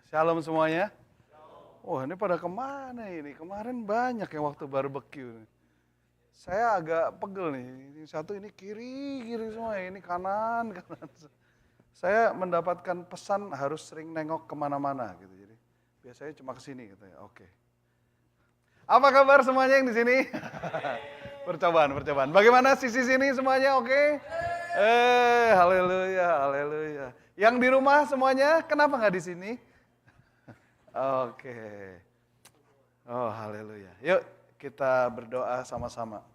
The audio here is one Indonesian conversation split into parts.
Shalom semuanya. Wah, ini pada kemana ini? Kemarin banyak yang waktu barbecue. Saya agak pegel nih. Ini satu ini kiri semua, ini kanan. Saya mendapatkan pesan harus sering nengok kemana-mana gitu. Jadi biasanya cuma ke sini gitu ya. Oke. Apa kabar semuanya yang di sini? Percobaan. Bagaimana sisi sini semuanya? Oke? Haleluya. Yang di rumah semuanya, kenapa nggak di sini? Oke. Oh, haleluya. Yuk kita berdoa sama-sama.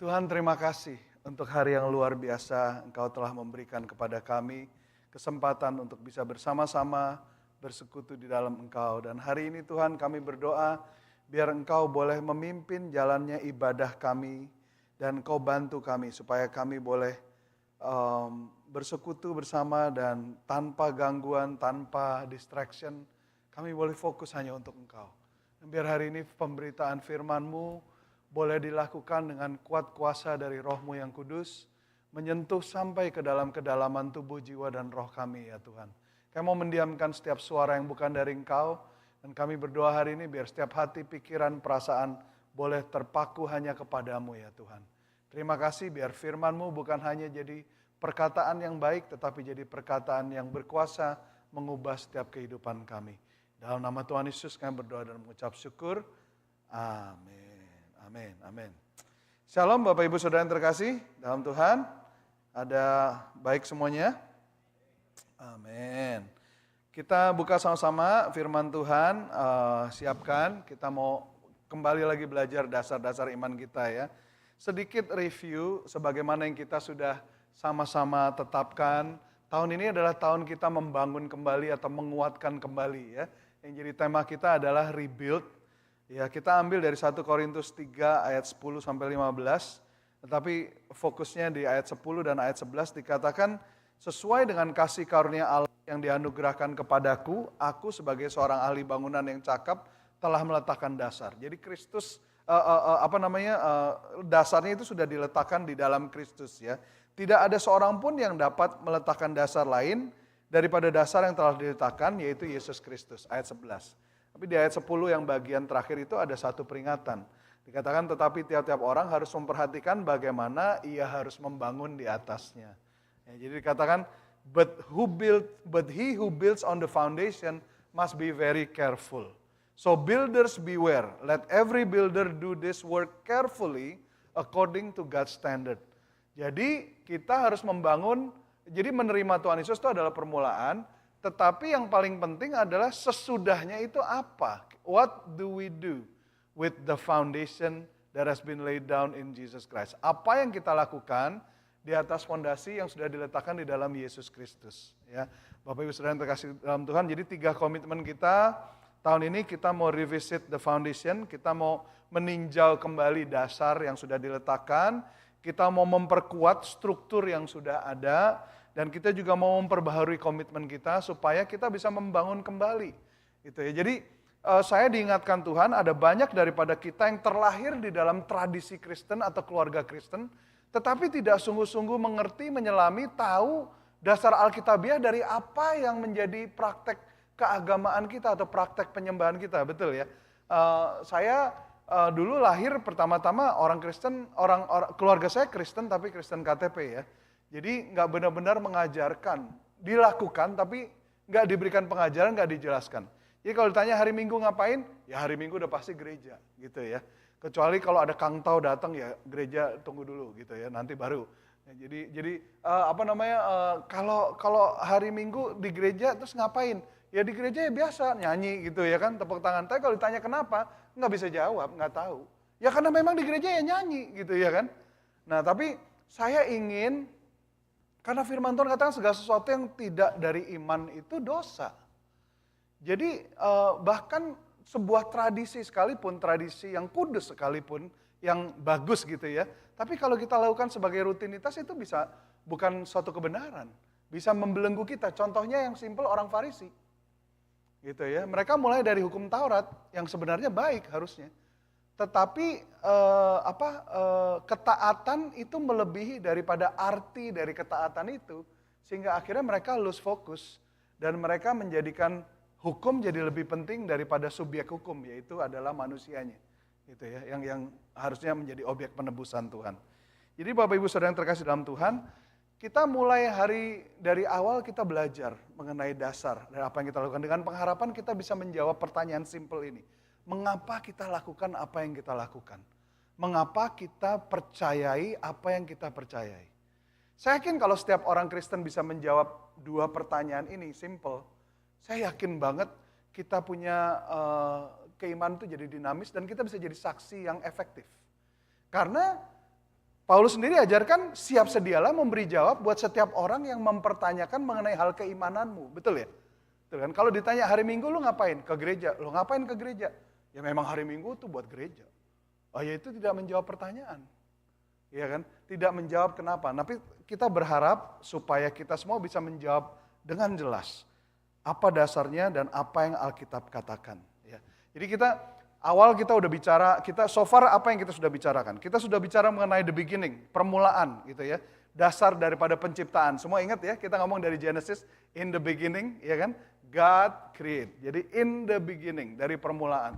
Tuhan, terima kasih untuk hari yang luar biasa Engkau telah memberikan kepada kami kesempatan untuk bisa bersama-sama bersekutu di dalam Engkau. Dan hari ini Tuhan kami berdoa biar Engkau boleh memimpin jalannya ibadah kami dan Engkau bantu kami supaya kami boleh bersekutu bersama dan tanpa gangguan, tanpa distraction, kami boleh fokus hanya untuk Engkau. Dan biar hari ini pemberitaan firman-Mu boleh dilakukan dengan kuat kuasa dari Roh-Mu yang kudus, menyentuh sampai ke dalam kedalaman tubuh, jiwa, dan roh kami ya Tuhan. Kami mau mendiamkan setiap suara yang bukan dari Engkau, dan kami berdoa hari ini biar setiap hati, pikiran, perasaan boleh terpaku hanya kepadamu ya Tuhan. Terima kasih biar firman-Mu bukan hanya jadi perkataan yang baik, tetapi jadi perkataan yang berkuasa mengubah setiap kehidupan kami. Dalam nama Tuhan Yesus kami berdoa dan mengucap syukur. Amin. Shalom Bapak Ibu Saudara yang terkasih dalam Tuhan. Ada baik semuanya? Amin. Kita buka sama-sama firman Tuhan, siapkan. Kita mau kembali lagi belajar dasar-dasar iman kita ya. Sedikit review sebagaimana yang kita sudah sama-sama tetapkan. Tahun ini adalah tahun kita membangun kembali atau menguatkan kembali ya. Yang jadi tema kita adalah rebuild. Ya, kita ambil dari 1 Korintus 3 ayat 10 sampai 15. Tetapi fokusnya di ayat 10 dan ayat 11 dikatakan sesuai dengan kasih karunia Allah yang dianugerahkan kepadaku, aku sebagai seorang ahli bangunan yang cakap telah meletakkan dasar. Jadi Kristus dasarnya itu sudah diletakkan di dalam Kristus ya. Tidak ada seorang pun yang dapat meletakkan dasar lain daripada dasar yang telah diletakkan, yaitu Yesus Kristus. Ayat 11. Tapi di ayat 10 yang bagian terakhir itu ada satu peringatan. Dikatakan tetapi tiap-tiap orang harus memperhatikan bagaimana ia harus membangun di atasnya. Ya, jadi dikatakan but he who builds on the foundation must be very careful. So builders beware, let every builder do this work carefully according to God's standard. Jadi kita harus membangun, jadi menerima Tuhan Yesus itu adalah permulaan, tetapi yang paling penting adalah sesudahnya itu apa? What do we do with the foundation that has been laid down in Jesus Christ? Apa yang kita lakukan di atas fondasi yang sudah diletakkan di dalam Yesus Kristus? Ya, Bapak Ibu Saudara yang terkasih dalam Tuhan, jadi 3 komitmen kita tahun ini kita mau revisit the foundation, kita mau meninjau kembali dasar yang sudah diletakkan, kita mau memperkuat struktur yang sudah ada, dan kita juga mau memperbaharui komitmen kita supaya kita bisa membangun kembali. Gitu ya. Jadi saya diingatkan Tuhan ada banyak daripada kita yang terlahir di dalam tradisi Kristen atau keluarga Kristen, tetapi tidak sungguh-sungguh mengerti, menyelami, tahu dasar Alkitabiah dari apa yang menjadi praktek keagamaan kita atau praktek penyembahan kita, betul ya. Saya dulu lahir pertama-tama orang Kristen, keluarga saya Kristen tapi Kristen KTP ya. Jadi nggak benar-benar mengajarkan, dilakukan tapi nggak diberikan pengajaran, nggak dijelaskan. Jadi kalau ditanya hari Minggu ngapain, ya hari Minggu udah pasti gereja gitu ya. Kecuali kalau ada Kang Tau datang ya gereja tunggu dulu gitu ya, nanti baru. Ya, jadi kalau hari Minggu di gereja terus ngapain? Ya di gereja ya biasa nyanyi gitu ya kan, tepuk tangan. Tapi kalau ditanya kenapa, nggak bisa jawab, nggak tahu. Ya karena memang di gereja ya nyanyi gitu ya kan. Nah tapi saya ingin, karena firman Tuhan katakan segala sesuatu yang tidak dari iman itu dosa. Jadi bahkan sebuah tradisi sekalipun, tradisi yang kudus sekalipun, yang bagus gitu ya. Tapi kalau kita lakukan sebagai rutinitas itu bisa bukan suatu kebenaran. Bisa membelenggu kita. Contohnya yang simpel orang Farisi. Gitu ya. Mereka mulai dari hukum Taurat yang sebenarnya baik harusnya. Tetapi ketaatan itu melebihi daripada arti dari ketaatan itu, sehingga akhirnya mereka lose fokus Dan mereka menjadikan hukum jadi lebih penting daripada subjek hukum, yaitu adalah manusianya. Gitu ya, yang harusnya menjadi objek penebusan Tuhan. Jadi Bapak Ibu Saudara yang terkasih dalam Tuhan, kita mulai dari awal kita belajar mengenai dasar dari apa yang kita lakukan. Dengan pengharapan kita bisa menjawab pertanyaan simpel ini. Mengapa kita lakukan apa yang kita lakukan? Mengapa kita percayai apa yang kita percayai? Saya yakin kalau setiap orang Kristen bisa menjawab dua pertanyaan ini, simple. Saya yakin banget kita punya keimanan itu jadi dinamis dan kita bisa jadi saksi yang efektif. Karena Paulus sendiri ajarkan siap sedialah memberi jawab buat setiap orang yang mempertanyakan mengenai hal keimananmu. Betul ya? Betul kan? Kalau ditanya hari Minggu lu ngapain? Ke gereja. Lu ngapain ke gereja? Ya memang hari Minggu tuh buat gereja. Oh ya itu tidak menjawab pertanyaan. Ya kan? Tidak menjawab kenapa. Tapi kita berharap supaya kita semua bisa menjawab dengan jelas. Apa dasarnya dan apa yang Alkitab katakan. Ya. Jadi awal kita udah bicara, so far apa yang kita sudah bicarakan? Kita sudah bicara mengenai the beginning, permulaan gitu ya. Dasar daripada penciptaan. Semua ingat ya, kita ngomong dari Genesis, in the beginning, ya kan? God create. Jadi in the beginning, dari permulaan.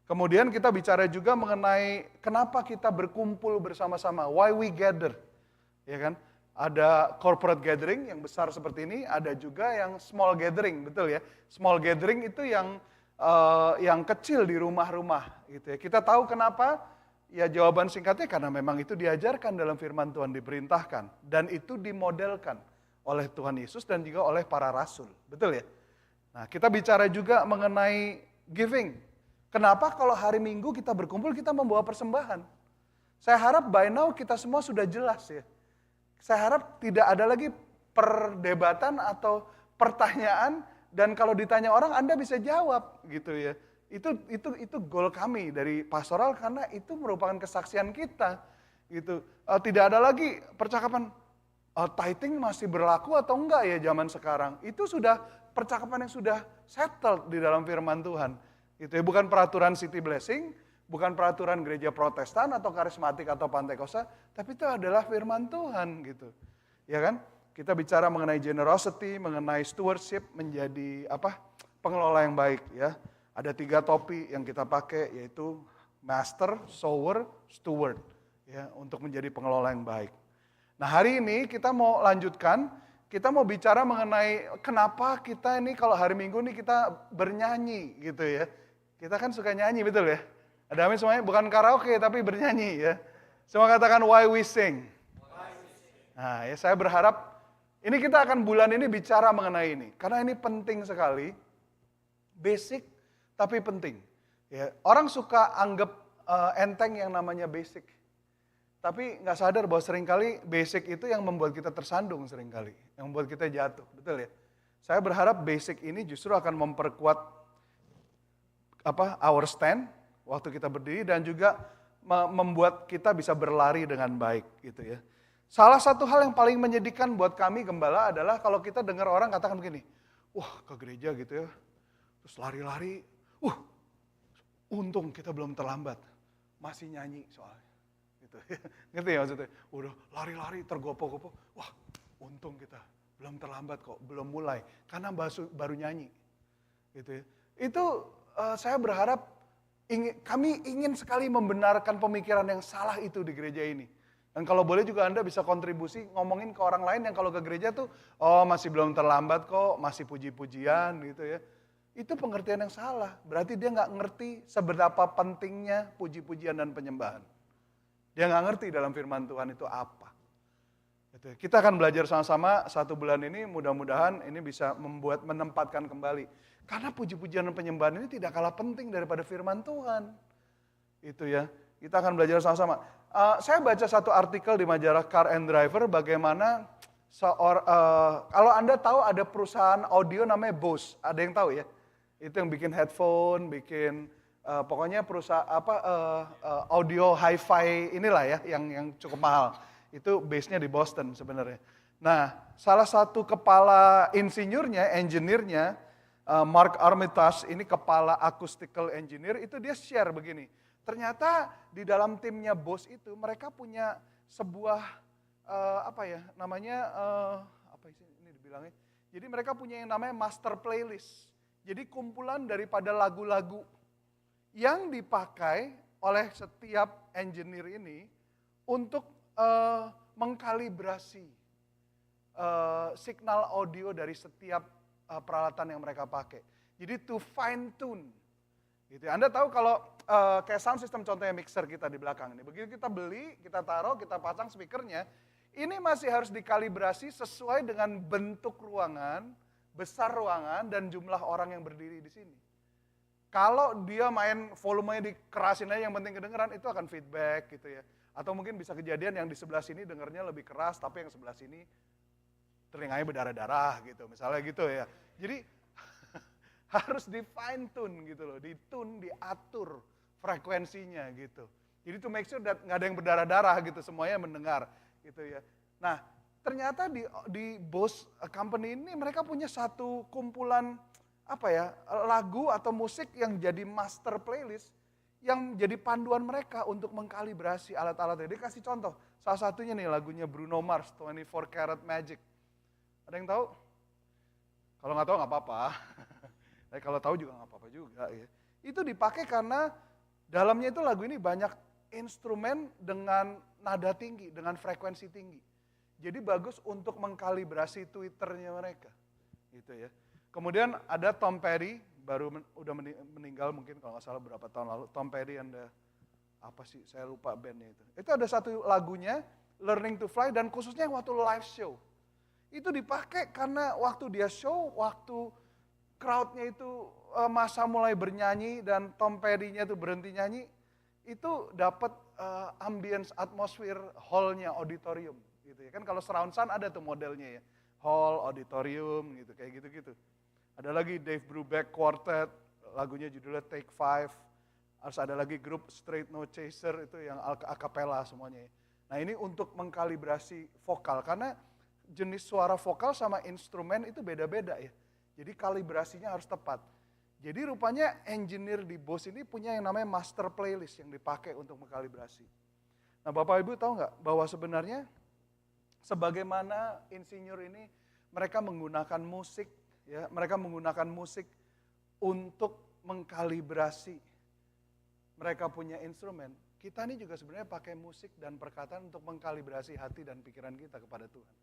Kemudian kita bicara juga mengenai kenapa kita berkumpul bersama-sama, why we gather. Ya kan? Ada corporate gathering yang besar seperti ini, ada juga yang small gathering, betul ya? Small gathering itu yang kecil di rumah-rumah gitu ya. Kita tahu kenapa? Ya jawaban singkatnya karena memang itu diajarkan dalam firman Tuhan, diperintahkan dan itu dimodelkan oleh Tuhan Yesus dan juga oleh para rasul. Betul ya? Nah, kita bicara juga mengenai giving. Kenapa kalau hari Minggu kita berkumpul kita membawa persembahan? Saya harap by now kita semua sudah jelas ya. Saya harap tidak ada lagi perdebatan atau pertanyaan. Dan kalau ditanya orang, Anda bisa jawab gitu ya. Itu goal kami dari pastoral karena itu merupakan kesaksian kita gitu. Tidak ada lagi percakapan tithing masih berlaku atau enggak ya zaman sekarang. Itu sudah percakapan yang sudah settled di dalam firman Tuhan. Gitu ya, bukan peraturan City Blessing, bukan peraturan gereja Protestan atau karismatik atau Pantekosta, tapi itu adalah firman Tuhan gitu. Ya kan? Kita bicara mengenai generosity, mengenai stewardship, menjadi pengelola yang baik ya. Ada 3 topi yang kita pakai yaitu master, sower, steward ya untuk menjadi pengelola yang baik. Nah, hari ini kita mau lanjutkan, kita mau bicara mengenai kenapa kita ini kalau hari Minggu ini kita bernyanyi gitu ya. Kita kan suka nyanyi, betul ya? Ada amin semuanya, bukan karaoke tapi bernyanyi ya. Semua katakan why we sing. Nah, ya saya berharap ini kita akan bulan ini bicara mengenai ini, karena ini penting sekali, basic tapi penting. Ya, orang suka anggap enteng yang namanya basic, tapi nggak sadar bahwa seringkali basic itu yang membuat kita tersandung seringkali, yang membuat kita jatuh, betul ya? Saya berharap basic ini justru akan memperkuat our stand waktu kita berdiri dan juga membuat kita bisa berlari dengan baik, gitu ya. Salah satu hal yang paling menyedihkan buat kami gembala adalah kalau kita dengar orang katakan begini, wah ke gereja gitu ya, terus lari-lari, untung kita belum terlambat, masih nyanyi soalnya. Gitu. Ngerti ya maksudnya, udah lari-lari tergopoh-gopoh, wah untung kita belum terlambat kok, belum mulai, karena baru nyanyi. Gitu ya. Itu saya berharap, kami ingin sekali membenarkan pemikiran yang salah itu di gereja ini. Dan kalau boleh juga Anda bisa kontribusi ngomongin ke orang lain yang kalau ke gereja tuh, masih belum terlambat kok, masih puji-pujian gitu ya. Itu pengertian yang salah, berarti dia nggak ngerti seberapa pentingnya puji-pujian dan penyembahan. Dia nggak ngerti dalam firman Tuhan itu apa. Gitu. Kita akan belajar sama-sama 1 bulan ini, mudah-mudahan ini bisa menempatkan kembali. Karena puji-pujian dan penyembahan ini tidak kalah penting daripada firman Tuhan. Itu ya, kita akan belajar sama-sama. Saya baca satu artikel di majalah Car and Driver bagaimana kalau Anda tahu ada perusahaan audio namanya Bose, ada yang tahu ya? Itu yang bikin headphone, bikin pokoknya perusahaan audio hi-fi inilah ya yang cukup mahal. Itu base-nya di Boston sebenarnya. Nah, salah satu kepala engineer-nya Mark Armitage, ini kepala acoustical engineer, itu dia share begini. Ternyata di dalam timnya Bose itu mereka punya sebuah ini dibilangnya, Jadi mereka punya yang namanya master playlist. Jadi kumpulan daripada lagu-lagu yang dipakai oleh setiap engineer ini untuk mengkalibrasi signal audio dari setiap peralatan yang mereka pakai. Jadi to fine tune. Gitu. Anda tahu kalau kayak sound system contohnya mixer kita di belakang ini. Begitu kita beli, kita taruh, kita pasang speakernya, ini masih harus dikalibrasi sesuai dengan bentuk ruangan, besar ruangan, dan jumlah orang yang berdiri di sini. Kalau dia main volumenya dikerasin aja yang penting kedengeran, itu akan feedback gitu ya. Atau mungkin bisa kejadian yang di sebelah sini dengernya lebih keras, tapi yang sebelah sini telinganya berdarah-darah gitu, misalnya gitu ya. Jadi harus di fine tune gitu loh, ditune, diatur frekuensinya gitu. Jadi to make sure that nggak ada yang berdarah-darah gitu, semuanya mendengar gitu ya. Nah, ternyata di Bose Company ini mereka punya satu kumpulan lagu atau musik yang jadi master playlist, yang jadi panduan mereka untuk mengkalibrasi alat-alatnya. Dia kasih contoh, salah satunya nih lagunya Bruno Mars, 24 Karat Magic. Ada yang tahu? Kalau nggak tahu nggak apa-apa. Tapi kalau tahu juga nggak apa-apa juga ya. Itu dipakai karena dalamnya itu lagu ini banyak instrumen dengan nada tinggi, dengan frekuensi tinggi. Jadi bagus untuk mengkalibrasi Twitternya mereka. Gitu ya. Kemudian ada Tom Petty, udah meninggal mungkin kalau nggak salah berapa tahun lalu. Tom Petty and saya lupa bandnya itu. Itu ada satu lagunya, Learning to Fly, dan khususnya waktu live show. Itu dipakai karena waktu dia show, waktu crowd-nya itu masa mulai bernyanyi dan Tom Petty-nya itu berhenti nyanyi, itu dapat ambience atmosfer hall-nya, auditorium gitu ya. Kan kalau surround sound ada tuh modelnya ya. Hall, auditorium gitu, kayak gitu-gitu. Ada lagi Dave Brubeck Quartet, lagunya judulnya Take 5. Harus ada lagi grup Straight No Chaser, itu yang a-cappella semuanya ya. Nah ini untuk mengkalibrasi vokal, karena jenis suara vokal sama instrumen itu beda-beda ya. Jadi kalibrasinya harus tepat. Jadi rupanya engineer di Bose ini punya yang namanya master playlist yang dipakai untuk mengkalibrasi. Nah Bapak Ibu tahu nggak bahwa sebenarnya sebagaimana insinyur ini mereka menggunakan musik, ya, mereka menggunakan musik untuk mengkalibrasi. Mereka punya instrumen. Kita ini juga sebenarnya pakai musik dan perkataan untuk mengkalibrasi hati dan pikiran kita kepada Tuhan.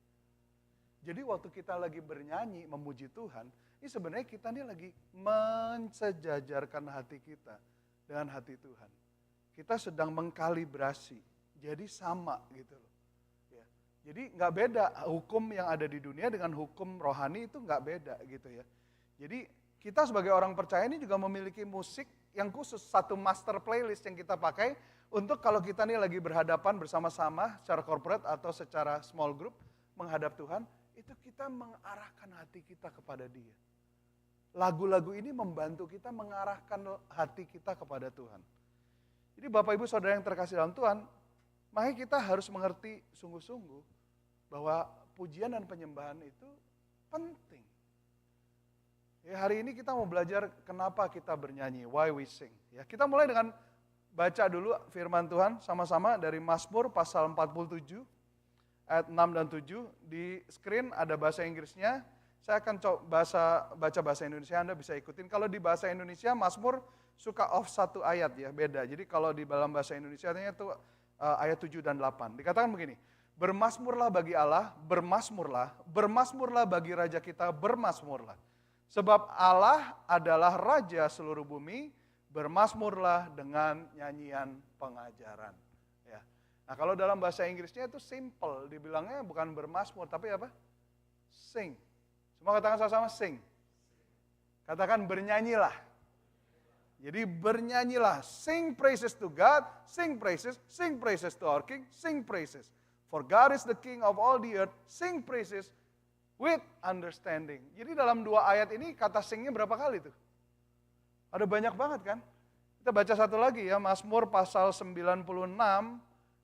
Jadi waktu kita lagi bernyanyi, memuji Tuhan, ini sebenarnya kita ini lagi mensejajarkan hati kita dengan hati Tuhan. Kita sedang mengkalibrasi, jadi sama gitu loh. Ya. Jadi nggak beda, hukum yang ada di dunia dengan hukum rohani itu nggak beda gitu ya. Jadi kita sebagai orang percaya ini juga memiliki musik yang khusus, satu master playlist yang kita pakai untuk kalau kita ini lagi berhadapan bersama-sama secara corporate atau secara small group menghadap Tuhan, itu kita mengarahkan hati kita kepada Dia. Lagu-lagu ini membantu kita mengarahkan hati kita kepada Tuhan. Jadi Bapak Ibu Saudara yang terkasih dalam Tuhan, makanya kita harus mengerti sungguh-sungguh bahwa pujian dan penyembahan itu penting. Ya, hari ini kita mau belajar kenapa kita bernyanyi, why we sing. Ya, kita mulai dengan baca dulu firman Tuhan sama-sama dari Mazmur pasal 47. Ayat 6 dan 7, di screen ada bahasa Inggrisnya, saya akan baca bahasa Indonesia, Anda bisa ikutin. Kalau di bahasa Indonesia, Mazmur suka off satu ayat ya, beda. Jadi kalau di dalam bahasa Indonesia itu ayat 7 dan 8. Dikatakan begini, bermasmurlah bagi Allah, bermasmurlah bagi Raja kita, bermasmurlah. Sebab Allah adalah Raja seluruh bumi, bermasmurlah dengan nyanyian pengajaran. Nah kalau dalam bahasa Inggrisnya itu simple, dibilangnya bukan bermasmur, tapi apa? Sing. Semua katakan sama-sama sing. Katakan bernyanyilah. Jadi bernyanyilah, sing praises to God, sing praises to our King, sing praises. For God is the King of all the earth, sing praises with understanding. Jadi dalam dua ayat ini kata singnya berapa kali tuh? Ada banyak banget kan? Kita baca satu lagi ya, Mazmur pasal 96,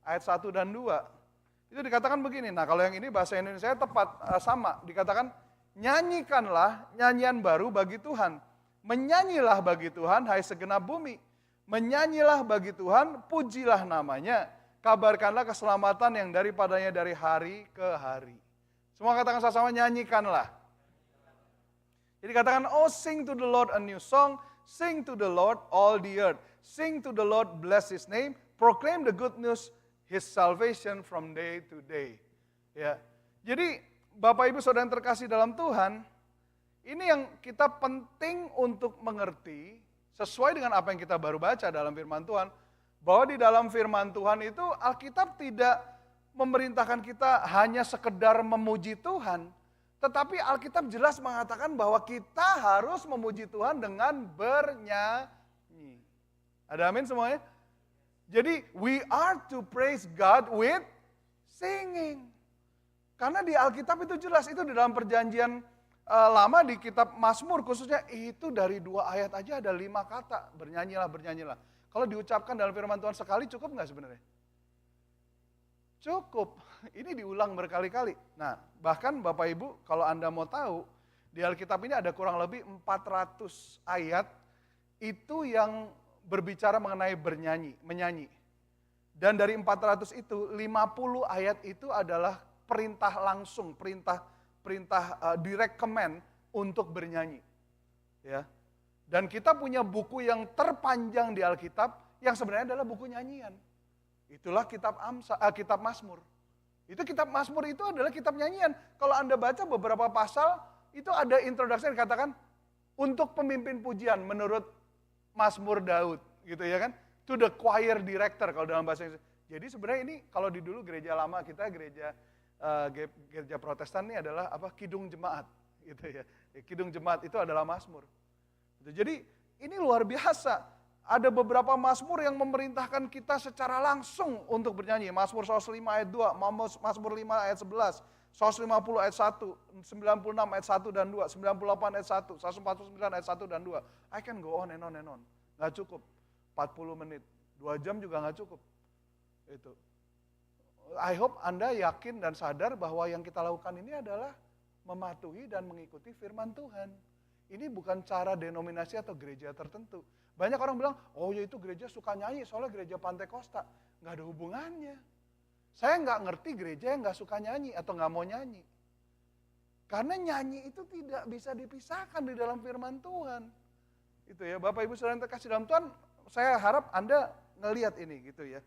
ayat 1 dan 2. Itu dikatakan begini, nah kalau yang ini bahasa Indonesia tepat sama, dikatakan nyanyikanlah nyanyian baru bagi Tuhan. Menyanyilah bagi Tuhan, hai segenap bumi. Menyanyilah bagi Tuhan, pujilah namanya. Kabarkanlah keselamatan yang daripadanya dari hari ke hari. Semua katakan sama-sama nyanyikanlah. Jadi katakan, oh sing to the Lord a new song, sing to the Lord all the earth. Sing to the Lord, bless His name, proclaim the good news, His salvation from day to day. Ya, jadi Bapak Ibu Saudara yang terkasih dalam Tuhan, ini yang kita penting untuk mengerti, sesuai dengan apa yang kita baru baca dalam firman Tuhan, bahwa di dalam firman Tuhan itu Alkitab tidak memerintahkan kita hanya sekedar memuji Tuhan, tetapi Alkitab jelas mengatakan bahwa kita harus memuji Tuhan dengan bernyanyi. Ada amin semuanya? Jadi we are to praise God with singing. Karena di Alkitab itu jelas, itu di dalam perjanjian lama di kitab Mazmur khususnya, itu dari 2 ayat aja ada 5 kata, bernyanyilah, bernyanyilah. Kalau diucapkan dalam firman Tuhan sekali cukup nggak sebenarnya? Cukup, ini diulang berkali-kali. Nah, bahkan Bapak Ibu kalau Anda mau tahu, di Alkitab ini ada kurang lebih 400 ayat itu yang berbicara mengenai bernyanyi, menyanyi. Dan dari 400 itu, 50 ayat itu adalah perintah langsung, perintah direct command untuk bernyanyi. Ya. Dan kita punya buku yang terpanjang di Alkitab yang sebenarnya adalah buku nyanyian. Itulah kitab Mazmur. Itu kitab Mazmur itu adalah kitab nyanyian. Kalau Anda baca beberapa pasal, itu ada introduksi yang dikatakan untuk pemimpin pujian menurut Mazmur Daud, gitu ya kan? To the choir director kalau dalam bahasa Inggris. Jadi sebenarnya ini kalau di dulu gereja lama kita, gereja Protestan ini adalah kidung jemaat, gitu ya. Kidung jemaat itu adalah Mazmur. Jadi ini luar biasa. Ada beberapa Mazmur yang memerintahkan kita secara langsung untuk bernyanyi. Mazmur 105 ayat 2, Mazmur 5 ayat 11, 150 ayat 1, 96 ayat 1 dan 2, 98 ayat 1, 149 ayat 1 dan 2. I can go on and on and on. Nggak cukup. 40 menit, 2 jam juga nggak cukup. Itu. I hope Anda yakin dan sadar bahwa yang kita lakukan ini adalah mematuhi dan mengikuti firman Tuhan. Ini bukan cara denominasi atau gereja tertentu. Banyak orang bilang, oh ya itu gereja suka nyanyi soalnya gereja Pantekosta. Nggak ada hubungannya. Saya nggak ngerti gereja yang nggak suka nyanyi atau nggak mau nyanyi. Karena nyanyi itu tidak bisa dipisahkan di dalam firman Tuhan. Itu ya, Bapak Ibu Saudara yang terkasih dalam Tuhan, saya harap Anda ngelihat ini gitu ya.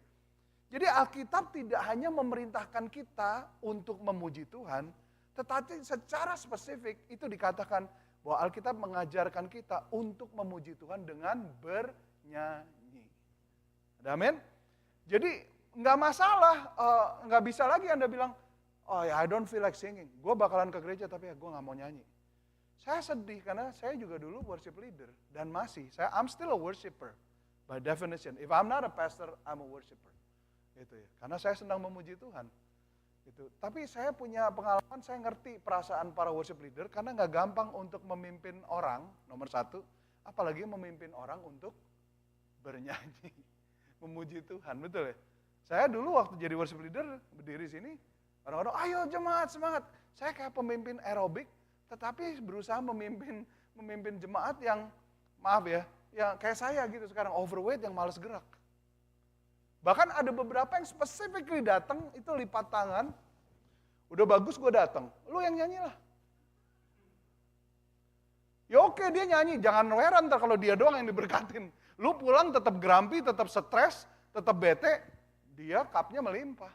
Jadi Alkitab tidak hanya memerintahkan kita untuk memuji Tuhan, tetapi secara spesifik itu dikatakan bahwa Alkitab mengajarkan kita untuk memuji Tuhan dengan bernyanyi. Ada amin? Jadi nggak masalah, nggak bisa lagi Anda bilang, oh ya I don't feel like singing, gue bakalan ke gereja tapi ya gue nggak mau nyanyi. Saya sedih karena saya juga dulu worship leader dan I'm still a worshiper by definition. If I'm not a pastor, I'm a worshiper. Gitu ya. Karena saya senang memuji Tuhan. Gitu. Tapi saya punya pengalaman, saya ngerti perasaan para worship leader karena nggak gampang untuk memimpin orang, nomor 1, apalagi memimpin orang untuk bernyanyi, memuji Tuhan, betul ya? Saya dulu waktu jadi worship leader, berdiri sini, orang-orang, ayo jemaat semangat. Saya kayak pemimpin aerobik, tetapi berusaha memimpin jemaat yang, maaf ya, yang kayak saya gitu sekarang, overweight yang malas gerak. Bahkan ada beberapa yang specifically datang, itu lipat tangan, udah bagus gue datang, lu yang nyanyi lah. Ya oke dia nyanyi, jangan heran ntar kalau dia doang yang diberkatin. Lu pulang tetap grumpy, tetap stres, tetap bete, dia cupnya melimpah.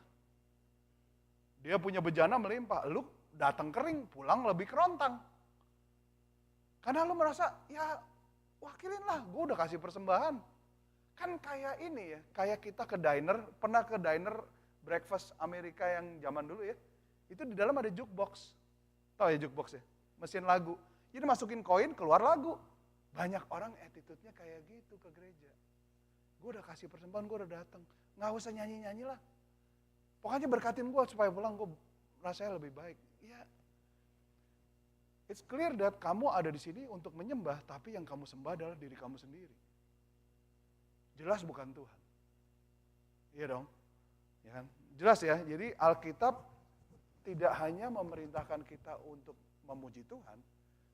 Dia punya bejana melimpah, lu datang kering, pulang lebih kerontang. Karena lu merasa, ya wakilin lah, gue udah kasih persembahan. Kan kayak ini ya, kayak kita ke diner, pernah ke diner breakfast Amerika yang zaman dulu ya, itu di dalam ada jukebox. Tahu ya jukebox ya? Mesin lagu. Jadi masukin koin, keluar lagu. Banyak orang attitude-nya kayak gitu ke gereja. Gue udah kasih persembahan, gue udah datang. Nggak usah nyanyi-nyanyi lah. Pokoknya berkatin gue supaya pulang gue rasanya lebih baik. Ya, it's clear that kamu ada di sini untuk menyembah, tapi yang kamu sembah adalah diri kamu sendiri. Jelas bukan Tuhan. Iya dong. Ya kan? Jelas ya, jadi Alkitab tidak hanya memerintahkan kita untuk memuji Tuhan,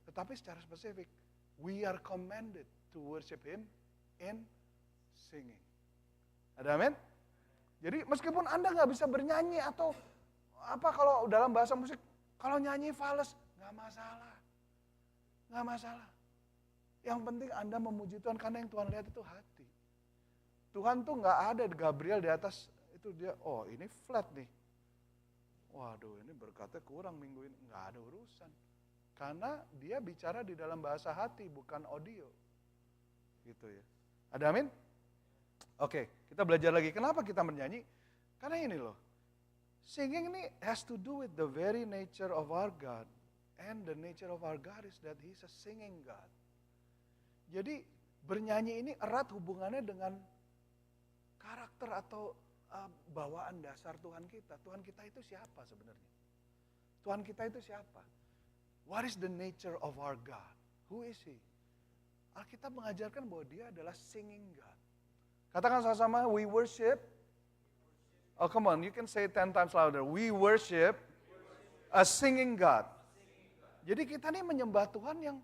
tetapi secara spesifik, we are commanded to worship Him in singing. Ada amin? Jadi meskipun Anda nggak bisa bernyanyi atau kalau dalam bahasa musik, kalau nyanyi fales, nggak masalah. Nggak masalah. Yang penting Anda memuji Tuhan karena yang Tuhan lihat itu hati. Tuhan tuh nggak ada Gabriel di atas itu dia, oh ini flat nih. Waduh ini berkatnya kurang minggu ini. Nggak ada urusan. Karena dia bicara di dalam bahasa hati bukan audio. Gitu ya. Ada amin? Oke, kita belajar lagi. Kenapa kita bernyanyi? Karena ini loh. Singing ini has to do with the very nature of our God. And the nature of our God is that He's a singing God. Jadi bernyanyi ini erat hubungannya dengan karakter atau bawaan dasar Tuhan kita. Tuhan kita itu siapa sebenarnya? Tuhan kita itu siapa? What is the nature of our God? Who is He? Alkitab mengajarkan bahwa Dia adalah singing God. Katakan sama-sama, we worship. Oh come on, you can say it 10 times louder. We worship a singing God. Jadi kita nih menyembah Tuhan yang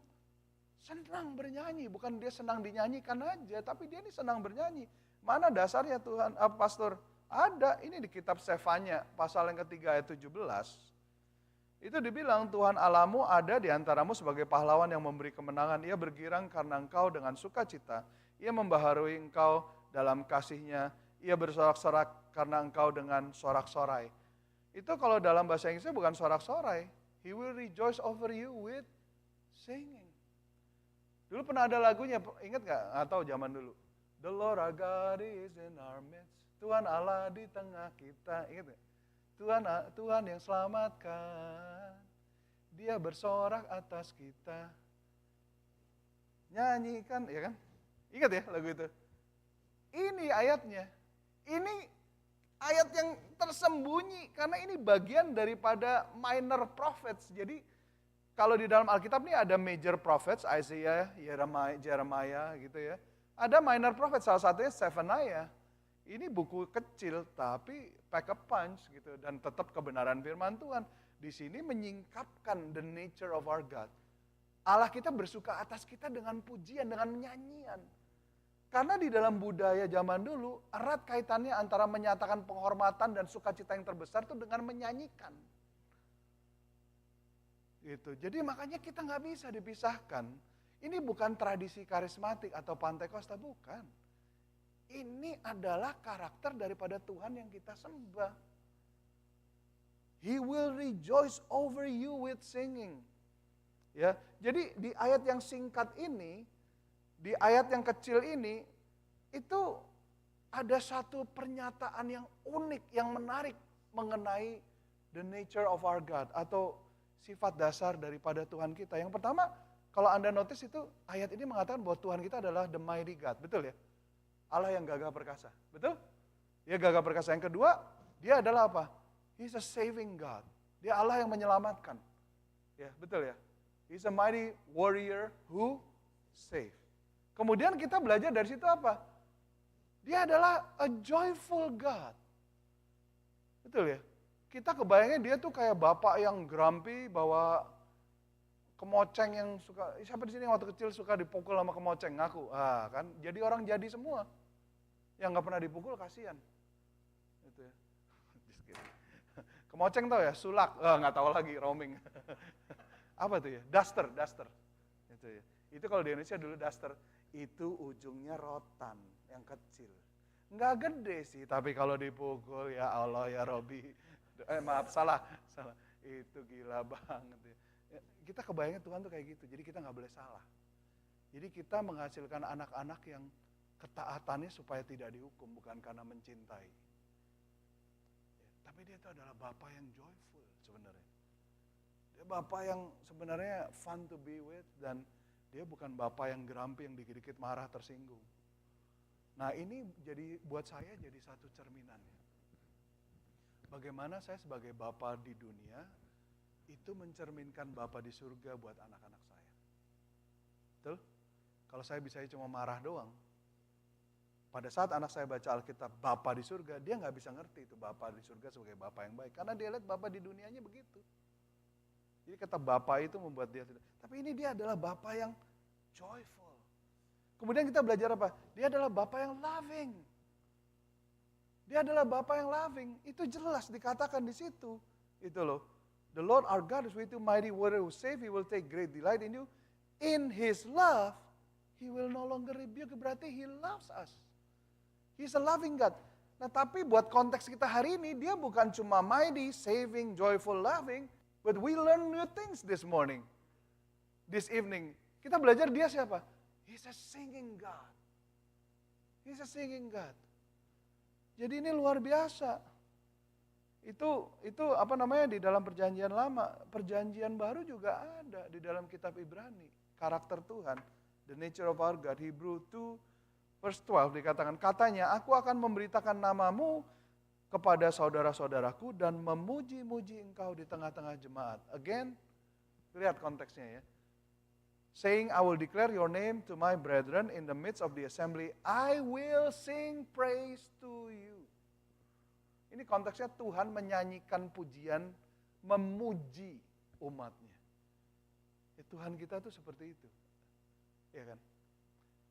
senang bernyanyi. Bukan dia senang dinyanyikan aja, tapi dia nih senang bernyanyi. Mana dasarnya Tuhan, pastor? Ada, ini di kitab Sefanya, pasal yang ketiga ayat 17. Itu dibilang Tuhan Allahmu ada di antaramu sebagai pahlawan yang memberi kemenangan. Ia bergirang karena engkau dengan sukacita. Ia membaharui engkau dalam kasihnya. Ia bersorak-sorak karena engkau dengan sorak-sorai. Itu kalau dalam bahasa Inggrisnya bukan sorak-sorai. He will rejoice over you with singing. Dulu pernah ada lagunya, ingat gak? Nggak tahu zaman dulu. The Lord our God is in our midst. Tuhan Allah di tengah kita. Ingat gak? Tuhan yang selamatkan. Dia bersorak atas kita. Nyanyikan, ya kan? Ingat ya lagu itu? Ini ayatnya. Ini ayat yang tersembunyi. Karena ini bagian daripada minor prophets. Jadi kalau di dalam Alkitab ini ada major prophets, Isaiah, Jeremiah gitu ya. Ada minor prophets, salah satunya Zephaniah. Ini buku kecil tapi pack a punch gitu dan tetap kebenaran firman Tuhan. Di sini menyingkapkan the nature of our God. Allah kita bersuka atas kita dengan pujian, dengan nyanyian. Karena di dalam budaya zaman dulu erat kaitannya antara menyatakan penghormatan dan sukacita yang terbesar itu dengan menyanyikan. Gitu. Jadi makanya kita nggak bisa dipisahkan. Ini bukan tradisi karismatik atau Pantekosta, bukan. Ini adalah karakter daripada Tuhan yang kita sembah. He will rejoice over you with singing. Ya, jadi di ayat yang singkat ini, di ayat yang kecil ini, itu ada satu pernyataan yang unik, yang menarik mengenai the nature of our God atau sifat dasar daripada Tuhan kita. Yang pertama, kalau Anda notice itu ayat ini mengatakan bahwa Tuhan kita adalah the mighty God, betul ya? Allah yang gagah perkasa, betul? Dia gagah perkasa. Yang kedua, dia adalah apa? He's a saving God. Dia Allah yang menyelamatkan. Ya, betul ya? He's a mighty warrior who save. Kemudian kita belajar dari situ apa? Dia adalah a joyful God. Betul ya? Kita kebayangnya dia tuh kayak bapak yang grumpy, bawa kemoceng yang suka, siapa di sini waktu kecil suka dipukul sama kemoceng, ngaku. Ah, kan? Jadi orang jadi semua. Yang nggak pernah dipukul kasihan. Gitu ya. Kemoceng tau ya, sulak. Nggak tahu lagi, roaming. Apa tuh ya? Duster. Itu ya. Itu kalau di Indonesia dulu duster. Itu ujungnya rotan yang kecil. Nggak gede sih, tapi kalau dipukul ya Allah ya Robi. Maaf, salah. Itu gila banget ya. Kita kebayangnya Tuhan tuh kayak gitu, jadi kita nggak boleh salah. Jadi kita menghasilkan anak-anak yang ketaatannya supaya tidak dihukum, bukan karena mencintai. Ya, tapi dia itu adalah Bapa yang joyful sebenarnya. Dia Bapa yang sebenarnya fun to be with, dan dia bukan Bapa yang grumpy, yang dikit-dikit marah, tersinggung. Nah ini jadi buat saya jadi satu cerminan ya. Bagaimana saya sebagai Bapa di dunia, itu mencerminkan Bapa di surga buat anak-anak saya. Betul? Kalau saya bisa cuma marah doang, pada saat anak saya baca Alkitab Bapa di surga, dia nggak bisa ngerti itu Bapa di surga sebagai Bapa yang baik. Karena dia lihat Bapa di dunianya begitu. Jadi kata Bapa itu membuat dia tidak. Tapi ini dia adalah Bapa yang joyful. Kemudian kita belajar apa? Dia adalah Bapa yang loving. Dia adalah Bapa yang loving. Itu jelas dikatakan di situ. Itu loh. The Lord our God is with you, mighty warrior who save, He will take great delight in you. in His love, He will no longer rebuke. Berarti He loves us. He's a loving God. Nah tapi buat konteks kita hari ini, dia bukan cuma mighty, saving, joyful, loving, but we learn new things this morning. This evening. Kita belajar dia siapa? He's a singing God. He's a singing God. Jadi ini luar biasa. Itu apa namanya di dalam perjanjian lama, perjanjian baru juga ada di dalam kitab Ibrani. Karakter Tuhan, the nature of our God, Hebrew 2 verse 12 dikatakan, katanya, aku akan memberitakan namamu kepada saudara-saudaraku dan memuji-muji engkau di tengah-tengah jemaat. Again, lihat konteksnya ya. Saying, I will declare your name to my brethren in the midst of the assembly. I will sing praise to you. Ini konteksnya Tuhan menyanyikan pujian, memuji umatnya. Ya, Tuhan kita tuh seperti itu. Ya kan?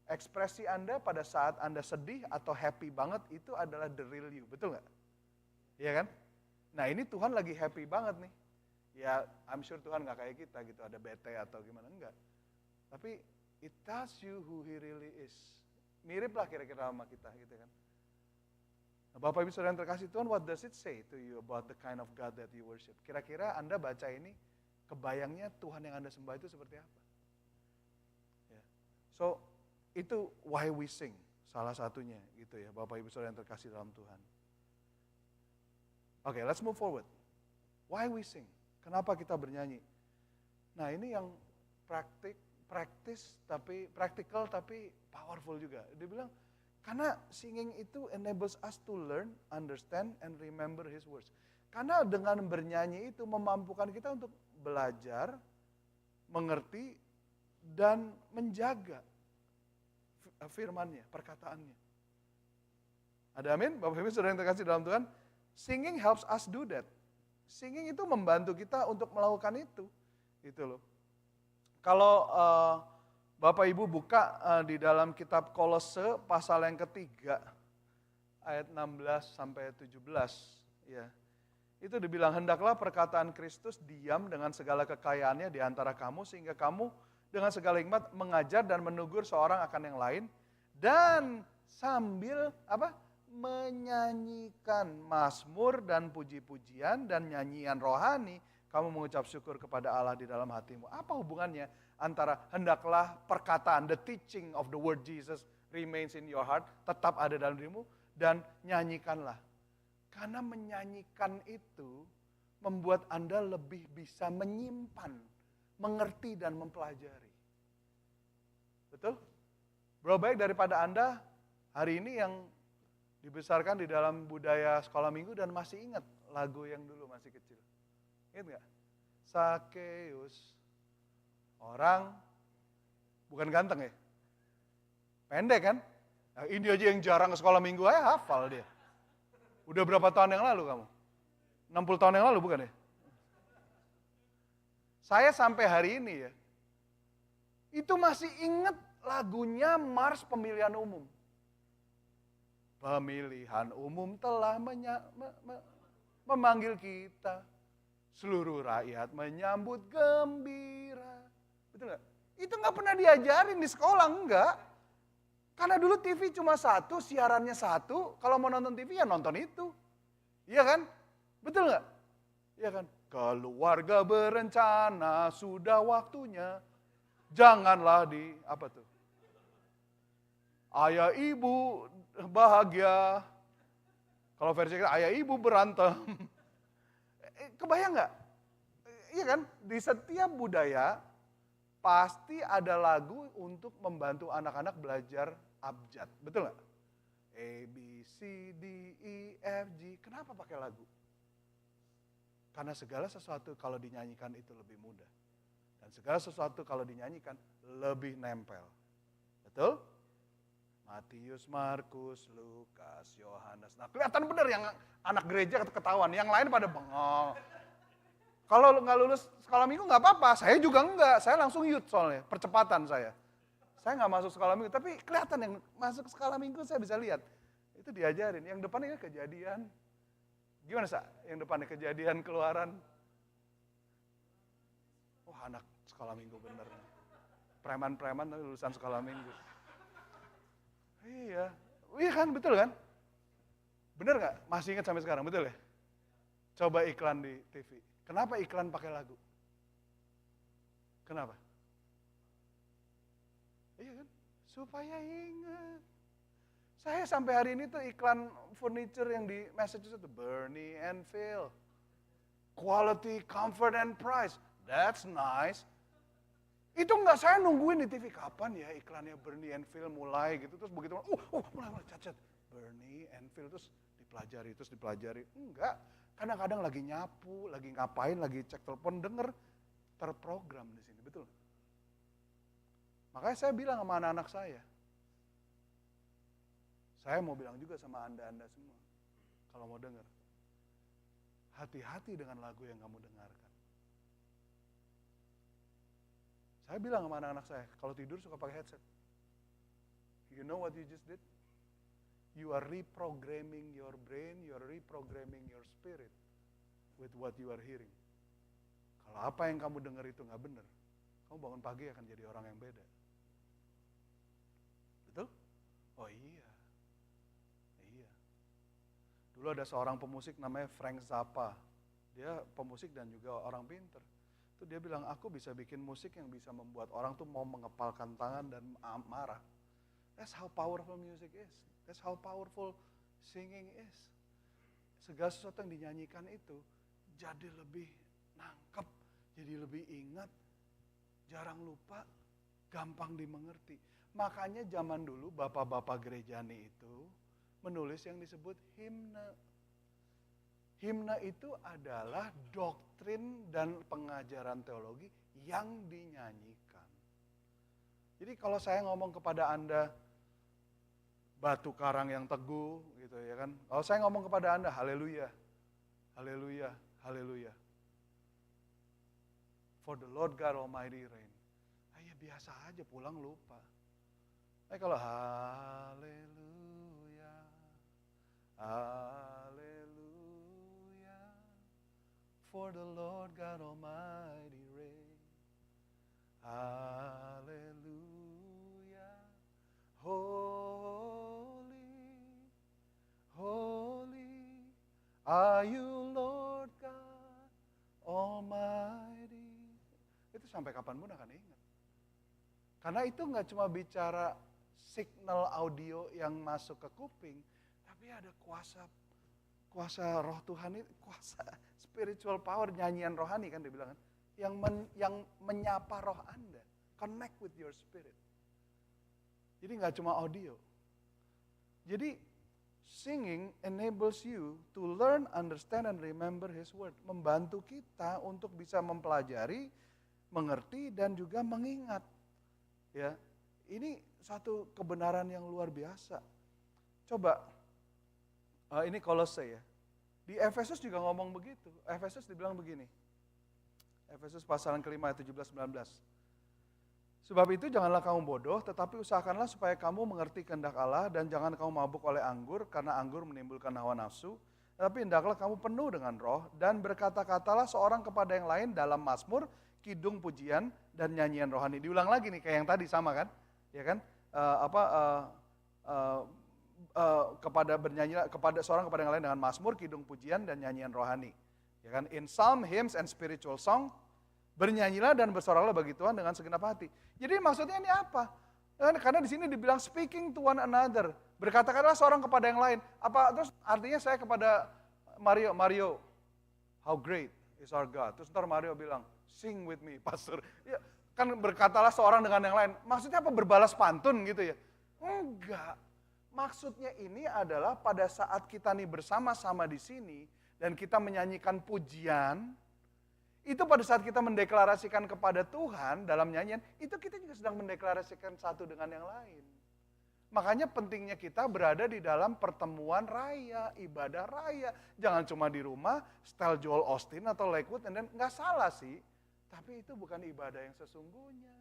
Ekspresi Anda pada saat Anda sedih atau happy banget itu adalah the real you, betul nggak? Iya kan? Nah ini Tuhan lagi happy banget nih. Ya I'm sure Tuhan nggak kayak kita gitu, ada bete atau gimana, enggak. Tapi it tells you who He really is. Mirip lah kira-kira sama kita gitu kan. Nah, Bapak Ibu Saudara yang terkasih Tuhan, what does it say to you about the kind of God that you worship? Kira-kira Anda baca ini, kebayangnya Tuhan yang Anda sembah itu seperti apa? Ya. So, itu why we sing, salah satunya gitu ya, Bapak Ibu Saudara yang terkasih dalam Tuhan. Oke, let's move forward. Why we sing? Kenapa kita bernyanyi? Nah, ini yang practical tapi powerful juga. Dia bilang, karena singing itu enables us to learn, understand, and remember His words. Karena dengan bernyanyi itu memampukan kita untuk belajar, mengerti, dan menjaga firman-Nya, perkataannya. Ada amin? Bapak Ibu Saudara yang terkasih dalam Tuhan, singing helps us do that. Singing itu membantu kita untuk melakukan itu. Gitu loh. Kalau Bapak Ibu buka di dalam kitab Kolose pasal yang ketiga, ayat 16 sampai 17, ya. Itu dibilang, hendaklah perkataan Kristus diam dengan segala kekayaannya di antara kamu, sehingga kamu dengan segala hikmat mengajar dan menegur seorang akan yang lain, dan sambil menyanyikan mazmur dan puji-pujian dan nyanyian rohani, kamu mengucap syukur kepada Allah di dalam hatimu. Apa hubungannya antara hendaklah perkataan, the teaching of the word Jesus remains in your heart, tetap ada dalam dirimu, dan nyanyikanlah. Karena menyanyikan itu membuat Anda lebih bisa menyimpan, mengerti dan mempelajari. Betul? Berapa baik daripada Anda hari ini yang dibesarkan di dalam budaya sekolah minggu dan masih ingat lagu yang dulu masih kecil. Ingat gak? Sakeus, orang bukan ganteng ya? Pendek kan? Nah, ini aja yang jarang ke sekolah minggu aja hafal dia. Udah berapa tahun yang lalu kamu? 60 tahun yang lalu bukan ya? Saya sampai hari ini ya, itu masih ingat lagunya Mars Pemilihan Umum. Pemilihan umum telah memanggil kita, seluruh rakyat menyambut gembira. Betul nggak? Itu nggak pernah diajarin di sekolah, enggak. Karena dulu TV cuma satu, siarannya satu, kalau mau nonton TV ya nonton itu. Iya kan? Betul nggak? Iya kan? Keluarga berencana, sudah waktunya. Janganlah ayah ibu bahagia. Kalau versi kita, ayah ibu berantem. Kebayang nggak? Iya kan? Di setiap budaya, pasti ada lagu untuk membantu anak-anak belajar abjad. Betul nggak? A, B, C, D, E, F, G. Kenapa pakai lagu? Karena segala sesuatu kalau dinyanyikan itu lebih mudah. Dan segala sesuatu kalau dinyanyikan lebih nempel. Betul? Matius, Markus, Lukas, Yohanes. Nah kelihatan benar yang anak gereja ketahuan. Yang lain pada bengong. Kalau nggak lulus sekolah minggu nggak apa-apa. Saya juga enggak. Saya langsung youth soalnya. Percepatan saya. Saya nggak masuk sekolah minggu. Tapi kelihatan yang masuk sekolah minggu saya bisa lihat. Itu diajarin. Yang depannya Kejadian. Gimana Sa? Yang depannya Kejadian, Keluaran. Wah anak sekolah minggu bener. preman-preman tapi lulusan sekolah minggu. Iya, iya kan, betul kan? Bener nggak? Masih ingat sampai sekarang, betul ya? Coba iklan di TV. Kenapa iklan pakai lagu? Kenapa? Iya kan? Supaya ingat. Saya sampai hari ini tuh iklan furniture yang di Massachusetts itu Bernie and Phil. Quality, comfort, and price. That's nice. Itu enggak, saya nungguin di TV. Kapan ya iklannya Bernie and Phil mulai gitu. Terus begitu, mulai, cacat. Bernie and Phil, terus dipelajari. Enggak, kadang-kadang lagi nyapu, lagi ngapain, lagi cek telepon, denger. Terprogram di sini, betul. Makanya saya bilang sama anak-anak saya mau bilang juga sama anda semua, kalau mau dengar, hati-hati dengan lagu yang kamu dengarkan. Saya bilang sama anak-anak saya, kalau tidur suka pakai headset. You know what you just did? You are reprogramming your brain, you are reprogramming your spirit with what you are hearing. Kalau apa yang kamu dengar itu nggak benar, kamu bangun pagi akan jadi orang yang beda. Betul? Oh iya. Dulu ada seorang pemusik namanya Frank Zappa. Dia pemusik dan juga orang pinter. Itu dia bilang, aku bisa bikin musik yang bisa membuat orang tuh mau mengepalkan tangan dan marah. That's how powerful music is. That's how powerful singing is. Segala sesuatu yang dinyanyikan itu jadi lebih nangkep, jadi lebih ingat, jarang lupa, gampang dimengerti. Makanya zaman dulu bapak-bapak gerejani itu menulis yang disebut himne. Himne itu adalah doktrin dan pengajaran teologi yang dinyanyikan. Jadi kalau saya ngomong kepada Anda, batu karang yang teguh, gitu ya kan. Kalau saya ngomong kepada Anda, haleluya, haleluya, haleluya. For the Lord God Almighty reign. Ya biasa aja, pulang lupa. Kalau haleluya, haleluya, for the Lord God Almighty reign. Haleluya, holy, holy, are you Lord God Almighty. Itu sampai kapanpun akan ingat. Karena itu nggak cuma bicara signal audio yang masuk ke kuping, tapi ada kuasa roh Tuhan itu, kuasa spiritual power, nyanyian rohani kan dibilang kan, yang menyapa roh Anda, connect with your spirit. Jadi nggak cuma audio. Jadi singing enables you to learn, understand, and remember His word. Membantu kita untuk bisa mempelajari, mengerti, dan juga mengingat. Ya, ini satu kebenaran yang luar biasa. Coba. Ini Kolose ya. Di Efesus juga ngomong begitu. Efesus dibilang begini. Efesus pasal yang kelima ayat 17-19. Sebab itu janganlah kamu bodoh, tetapi usahakanlah supaya kamu mengerti kehendak Allah dan jangan kamu mabuk oleh anggur, karena anggur menimbulkan hawa nafsu. Tetapi hendaklah kamu penuh dengan roh dan berkata-katalah seorang kepada yang lain dalam mazmur, kidung, pujian, dan nyanyian rohani. Diulang lagi nih kayak yang tadi sama kan? Ya kan? Kepada seorang kepada yang lain dengan mazmur, kidung, pujian, dan nyanyian rohani. Ya kan? In psalm, hymns, and spiritual song, bernyanyilah dan bersoraklah bagi Tuhan dengan segenap hati. Jadi maksudnya ini apa? Karena di sini dibilang speaking to one another, berkata-katalah seorang kepada yang lain. Apa terus artinya saya kepada Mario, how great is our God. Terus ntar Mario bilang, sing with me, pastor. Ya, kan berkatalah seorang dengan yang lain. Maksudnya apa? Berbalas pantun gitu ya? Enggak. Maksudnya ini adalah pada saat kita nih bersama-sama di sini dan kita menyanyikan pujian, itu pada saat kita mendeklarasikan kepada Tuhan dalam nyanyian, itu kita juga sedang mendeklarasikan satu dengan yang lain. Makanya pentingnya kita berada di dalam pertemuan raya, ibadah raya. Jangan cuma di rumah, style Joel Osteen atau Lakewood, dan nggak salah sih, tapi itu bukan ibadah yang sesungguhnya.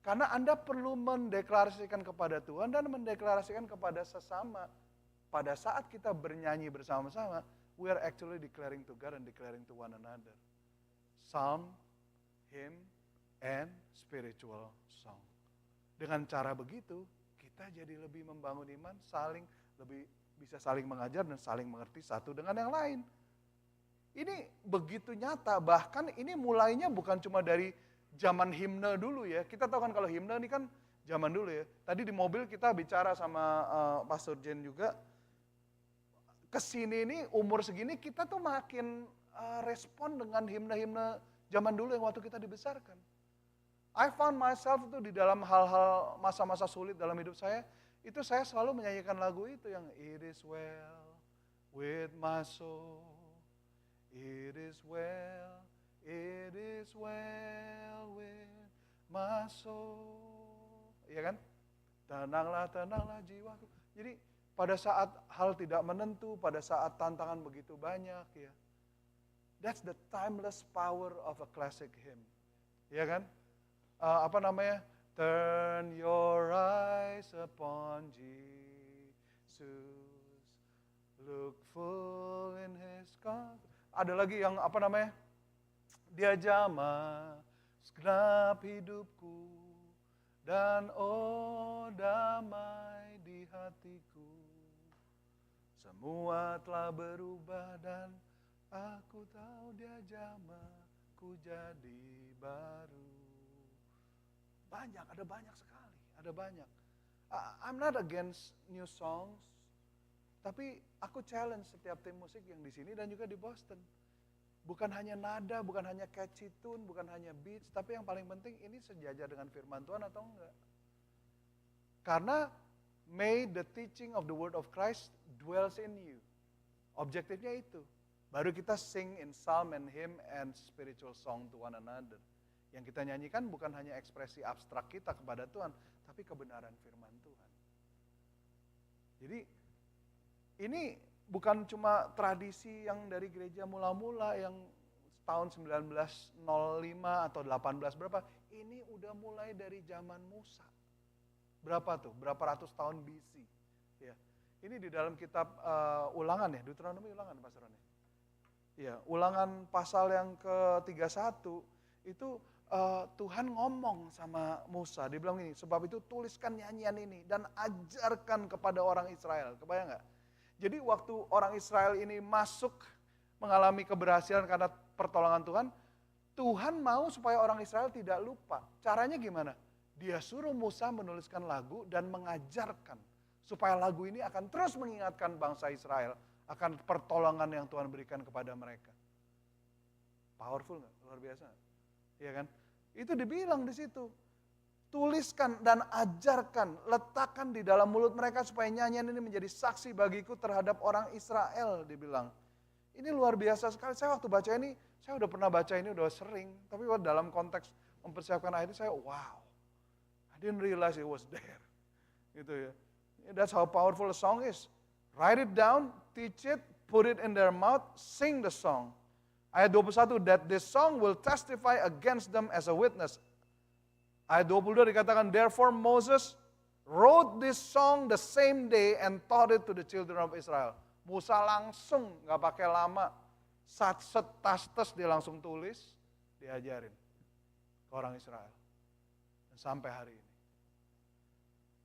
Karena Anda perlu mendeklarasikan kepada Tuhan dan mendeklarasikan kepada sesama. Pada saat kita bernyanyi bersama-sama, we are actually declaring to God and declaring to one another. Psalm, hymn, and spiritual song. Dengan cara begitu, kita jadi lebih membangun iman, lebih bisa saling mengajar dan saling mengerti satu dengan yang lain. Ini begitu nyata, bahkan ini mulainya bukan cuma dari zaman himne dulu ya. Kita tahu kan kalau himne ini kan zaman dulu ya. Tadi di mobil kita bicara sama Pastor Jen juga, kesini ini umur segini kita tuh makin respon dengan himne-himne zaman dulu yang waktu kita dibesarkan. I found myself itu di dalam hal-hal masa-masa sulit dalam hidup saya, itu saya selalu menyanyikan lagu itu yang It is well with my soul, it is well with my soul. Iya kan? Tenanglah jiwaku. Jadi pada saat hal tidak menentu, pada saat tantangan begitu banyak ya. That's the timeless power of a classic hymn. Iya kan? Turn your eyes upon Jesus, look full in His countenance. Ada lagi yang Dia jamah segenap hidupku dan damai di hatiku. Semua telah berubah dan aku tahu Dia jamah ku jadi baru. Ada banyak sekali, ada banyak. I'm not against new songs, tapi aku challenge setiap tim musik yang di sini dan juga di Boston. Bukan hanya nada, bukan hanya catchy tune, bukan hanya beats, tapi yang paling penting ini sejajar dengan firman Tuhan atau enggak. Karena may the teaching of the word of Christ dwells in you. Objektifnya itu. Baru kita sing in psalm and hymn and spiritual song to one another. Yang kita nyanyikan bukan hanya ekspresi abstrak kita kepada Tuhan, tapi kebenaran firman Tuhan. Jadi ini bukan cuma tradisi yang dari gereja mula-mula yang tahun 1905 atau 18 berapa. Ini udah mulai dari zaman Musa. Berapa tuh? Berapa ratus tahun BC. Ya. Ini di dalam kitab Ulangan ya, Deuteronomi Ulangan Pastor Roni. Ya, Ulangan pasal yang ke-31 itu Tuhan ngomong sama Musa, dia bilang gini, sebab itu tuliskan nyanyian ini dan ajarkan kepada orang Israel. Kebayang gak? Jadi waktu orang Israel ini masuk mengalami keberhasilan karena pertolongan Tuhan, Tuhan mau supaya orang Israel tidak lupa. Caranya gimana? Dia suruh Musa menuliskan lagu dan mengajarkan supaya lagu ini akan terus mengingatkan bangsa Israel akan pertolongan yang Tuhan berikan kepada mereka. Powerful gak? Luar biasa gak? Iya kan? Itu dibilang di situ. Tuliskan dan ajarkan, letakkan di dalam mulut mereka supaya nyanyian ini menjadi saksi bagiku terhadap orang Israel, dibilang. Ini luar biasa sekali. Saya waktu baca ini, saya udah pernah baca ini udah sering, tapi dalam konteks mempersiapkan ayat ini saya wow. I didn't realize it was there. Gitu ya. That's how powerful a song is. Write it down, teach it, put it in their mouth, sing the song. Ayat 21, that this song will testify against them as a witness. Ayat 22 dikatakan, therefore Moses wrote this song the same day and taught it to the children of Israel. Musa langsung, gak pakai lama, tas dia langsung tulis, diajarin ke orang Israel. Dan sampai hari ini.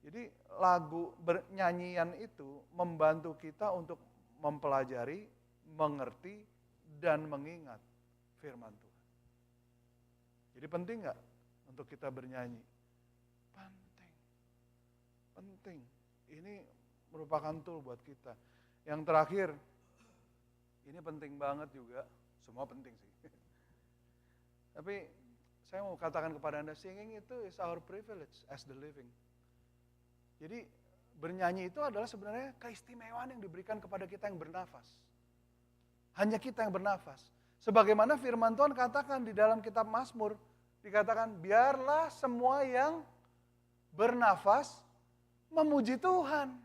Jadi lagu bernyanyian itu membantu kita untuk mempelajari, mengerti, dan mengingat firman Tuhan. Jadi penting gak untuk kita bernyanyi? Penting. Ini merupakan tool buat kita. Yang terakhir, ini penting banget juga. Semua penting sih. Tapi saya mau katakan kepada Anda, singing itu is our privilege as the living. Jadi bernyanyi itu adalah sebenarnya keistimewaan yang diberikan kepada kita yang bernafas. Hanya kita yang bernafas. Sebagaimana firman Tuhan katakan di dalam kitab Mazmur, dikatakan biarlah semua yang bernafas memuji Tuhan.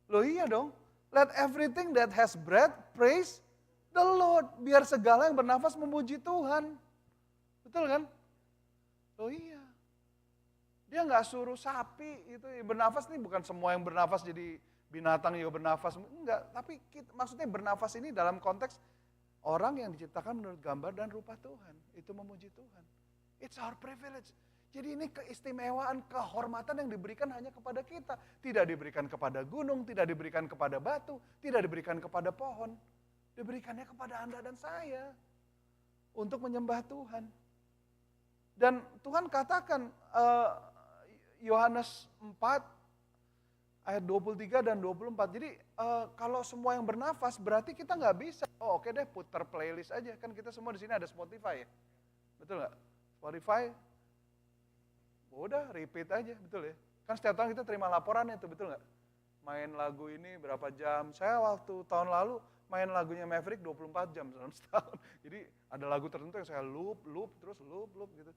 Loh iya dong, let everything that has breath praise the Lord. Biar segala yang bernafas memuji Tuhan. Betul kan? Loh iya. Dia nggak suruh sapi itu bernafas, nih bukan semua yang bernafas jadi binatang juga bernafas, enggak, tapi maksudnya bernafas ini dalam konteks orang yang diciptakan menurut gambar dan rupa Tuhan, itu memuji Tuhan. It's our privilege. Jadi ini keistimewaan, kehormatan yang diberikan hanya kepada kita. Tidak diberikan kepada gunung, tidak diberikan kepada batu, tidak diberikan kepada pohon. Diberikannya kepada Anda dan saya. Untuk menyembah Tuhan. Dan Tuhan katakan, Yohanes 4, ayat 23 dan 24. Jadi kalau semua yang bernafas berarti kita nggak bisa. Oh oke deh, putar playlist aja. Kan kita semua di sini ada Spotify ya. Betul nggak? Spotify, udah repeat aja, betul ya. Kan setiap tahun kita terima laporannya tuh, betul nggak? Main lagu ini berapa jam. Saya waktu tahun lalu main lagunya Maverick 24 jam dalam setahun. Jadi ada lagu tertentu yang saya loop gitu.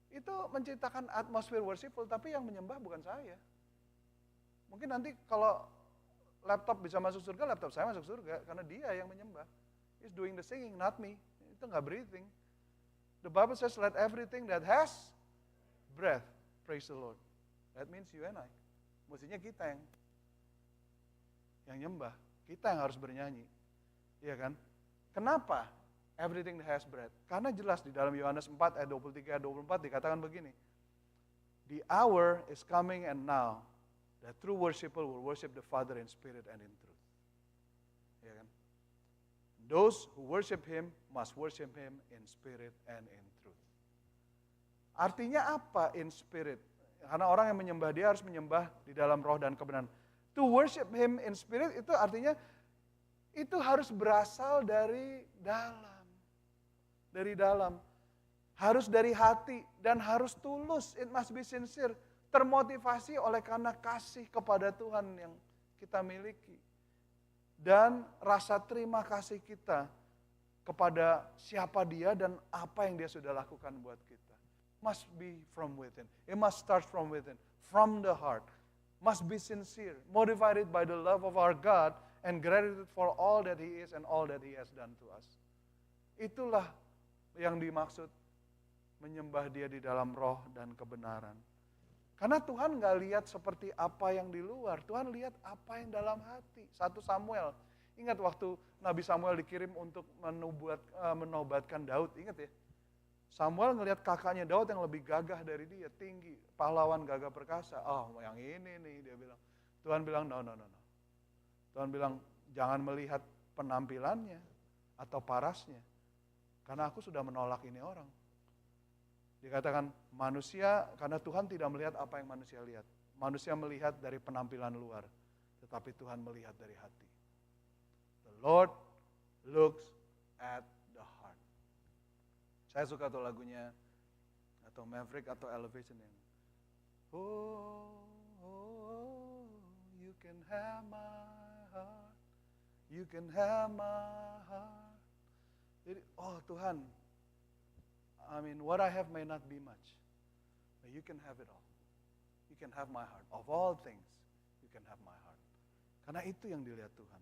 Itu menciptakan atmosfer worshipful, tapi yang menyembah bukan saya. Mungkin nanti kalau laptop bisa masuk surga, laptop saya masuk surga, karena dia yang menyembah. He's doing the singing, not me. Itu nggak breathing. The Bible says, let everything that has breath, praise the Lord. That means you and I. Mestinya kita yang nyembah. Kita yang harus bernyanyi. Iya kan? Kenapa? Everything that has breath. Karena jelas di dalam Yohanes 4 ayat 23 24 dikatakan begini. The hour is coming and now that true worshiper will worship the Father in spirit and in truth. Ya kan? Those who worship Him must worship Him in spirit and in truth. Artinya apa in spirit? Karena orang yang menyembah Dia harus menyembah di dalam roh dan kebenaran. To worship Him in spirit itu artinya itu harus berasal dari dalam. Dari dalam. Harus dari hati dan harus tulus. It must be sincere. Termotivasi oleh karena kasih kepada Tuhan yang kita miliki. Dan rasa terima kasih kita kepada siapa Dia dan apa yang Dia sudah lakukan buat kita. Must be from within. It must start from within. From the heart. Must be sincere. Motivated by the love of our God and gratitude for all that He is and all that He has done to us. Itulah yang dimaksud menyembah Dia di dalam roh dan kebenaran. Karena Tuhan nggak lihat seperti apa yang di luar, Tuhan lihat apa yang dalam hati. 1 Samuel, ingat waktu Nabi Samuel dikirim untuk menobatkan Daud, ingat ya? Samuel ngelihat kakaknya Daud yang lebih gagah dari dia, tinggi, pahlawan gagah perkasa. Oh, yang ini nih, dia bilang. Tuhan bilang, no. Tuhan bilang, jangan melihat penampilannya atau parasnya. Karena aku sudah menolak ini orang. Dikatakan manusia, karena Tuhan tidak melihat apa yang manusia lihat. Manusia melihat dari penampilan luar, tetapi Tuhan melihat dari hati. The Lord looks at the heart. Saya suka tuh lagunya, atau Maverick atau Elevation yang you can have my heart, you can have my heart. Jadi, oh Tuhan, I mean, what I have may not be much, but you can have it all. You can have my heart. Of all things, you can have my heart. Karena itu yang dilihat Tuhan.